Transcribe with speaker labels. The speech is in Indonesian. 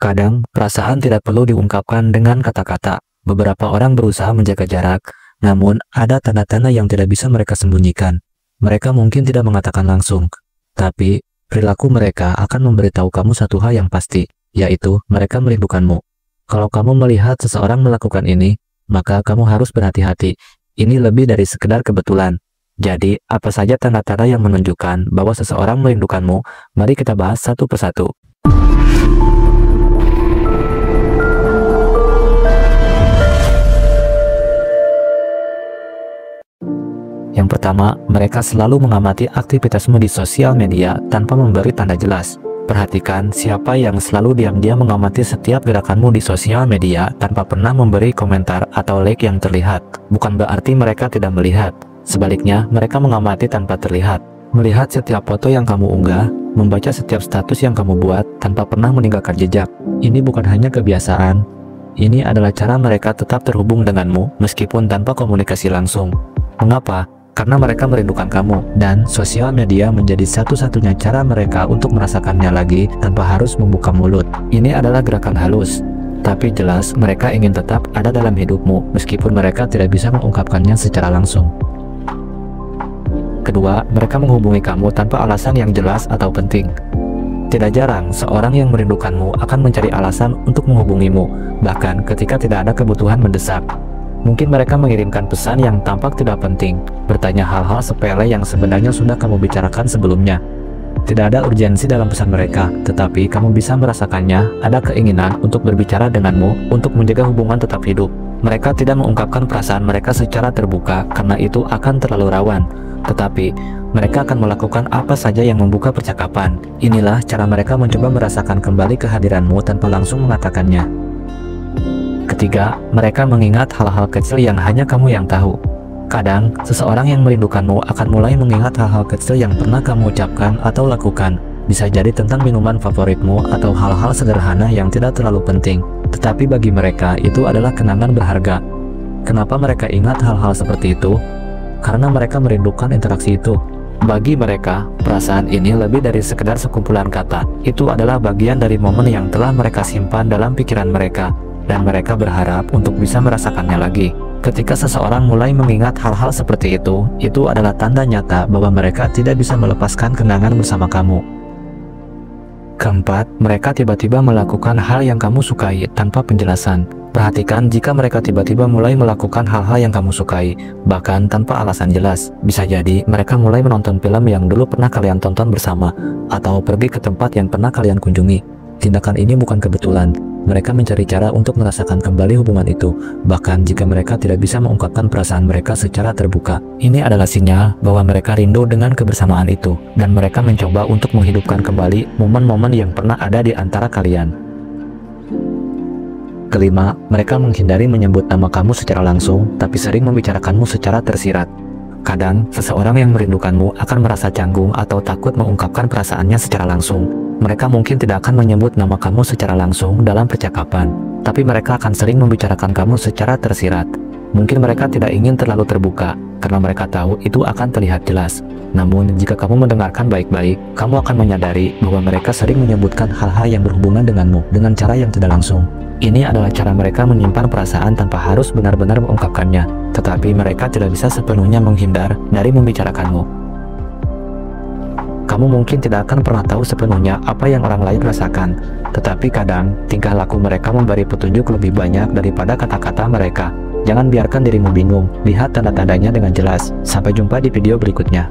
Speaker 1: Kadang, perasaan tidak perlu diungkapkan dengan kata-kata. Beberapa orang berusaha menjaga jarak, namun ada tanda-tanda yang tidak bisa mereka sembunyikan. Mereka mungkin tidak mengatakan langsung, tapi perilaku mereka akan memberitahu kamu satu hal yang pasti, yaitu mereka merindukanmu. Kalau kamu melihat seseorang melakukan ini, maka kamu harus berhati-hati. Ini lebih dari sekedar kebetulan. Jadi, apa saja tanda-tanda yang menunjukkan bahwa seseorang merindukanmu? Mari kita bahas satu persatu. Yang pertama, mereka selalu mengamati aktivitasmu di sosial media tanpa memberi tanda jelas. Perhatikan siapa yang selalu diam-diam mengamati setiap gerakanmu di sosial media tanpa pernah memberi komentar atau like yang terlihat. Bukan berarti mereka tidak melihat. Sebaliknya, mereka mengamati tanpa terlihat. Melihat setiap foto yang kamu unggah, membaca setiap status yang kamu buat tanpa pernah meninggalkan jejak. Ini bukan hanya kebiasaan. Ini adalah cara mereka tetap terhubung denganmu meskipun tanpa komunikasi langsung. Mengapa? Karena mereka merindukan kamu, dan sosial media menjadi satu-satunya cara mereka untuk merasakannya lagi tanpa harus membuka mulut. Ini adalah gerakan halus, tapi jelas mereka ingin tetap ada dalam hidupmu meskipun mereka tidak bisa mengungkapkannya secara langsung. Kedua, mereka menghubungi kamu tanpa alasan yang jelas atau penting. Tidak jarang, seorang yang merindukanmu akan mencari alasan untuk menghubungimu, bahkan ketika tidak ada kebutuhan mendesak. Mungkin mereka mengirimkan pesan yang tampak tidak penting, bertanya hal-hal sepele yang sebenarnya sudah kamu bicarakan sebelumnya. Tidak ada urgensi dalam pesan mereka, tetapi kamu bisa merasakannya, ada keinginan untuk berbicara denganmu, untuk menjaga hubungan tetap hidup. Mereka tidak mengungkapkan perasaan mereka secara terbuka, karena itu akan terlalu rawan. Tetapi, mereka akan melakukan apa saja yang membuka percakapan. Inilah cara mereka mencoba merasakan kembali kehadiranmu tanpa langsung mengatakannya. Ketiga, mereka mengingat hal-hal kecil yang hanya kamu yang tahu. Kadang, seseorang yang merindukanmu akan mulai mengingat hal-hal kecil yang pernah kamu ucapkan atau lakukan. Bisa jadi tentang minuman favoritmu atau hal-hal sederhana yang tidak terlalu penting. Tetapi bagi mereka, itu adalah kenangan berharga. Kenapa mereka ingat hal-hal seperti itu? Karena mereka merindukan interaksi itu. Bagi mereka, perasaan ini lebih dari sekedar sekumpulan kata. Itu adalah bagian dari momen yang telah mereka simpan dalam pikiran mereka, dan mereka berharap untuk bisa merasakannya lagi. Ketika seseorang mulai mengingat hal-hal seperti itu adalah tanda nyata bahwa mereka tidak bisa melepaskan kenangan bersama kamu. Keempat, mereka tiba-tiba melakukan hal yang kamu sukai tanpa penjelasan. Perhatikan jika mereka tiba-tiba mulai melakukan hal-hal yang kamu sukai, bahkan tanpa alasan jelas. Bisa jadi mereka mulai menonton film yang dulu pernah kalian tonton bersama, atau pergi ke tempat yang pernah kalian kunjungi. Tindakan ini bukan kebetulan. Mereka mencari cara untuk merasakan kembali hubungan itu, bahkan jika mereka tidak bisa mengungkapkan perasaan mereka secara terbuka. Ini adalah sinyal bahwa mereka rindu dengan kebersamaan itu, dan mereka mencoba untuk menghidupkan kembali momen-momen yang pernah ada di antara kalian. Kelima, mereka menghindari menyebut nama kamu secara langsung, tapi sering membicarakanmu secara tersirat. Kadang, seseorang yang merindukanmu akan merasa canggung atau takut mengungkapkan perasaannya secara langsung. Mereka mungkin tidak akan menyebut nama kamu secara langsung dalam percakapan, tapi mereka akan sering membicarakan kamu secara tersirat. Mungkin mereka tidak ingin terlalu terbuka, karena mereka tahu itu akan terlihat jelas. Namun, jika kamu mendengarkan baik-baik, kamu akan menyadari bahwa mereka sering menyebutkan hal-hal yang berhubungan denganmu dengan cara yang tidak langsung. Ini adalah cara mereka menyimpan perasaan tanpa harus benar-benar mengungkapkannya, tetapi mereka tidak bisa sepenuhnya menghindar dari membicarakanmu. Kamu mungkin tidak akan pernah tahu sepenuhnya apa yang orang lain rasakan, tetapi kadang tingkah laku mereka memberi petunjuk lebih banyak daripada kata-kata mereka. Jangan biarkan dirimu bingung, lihat tanda-tandanya dengan jelas. Sampai jumpa di video berikutnya.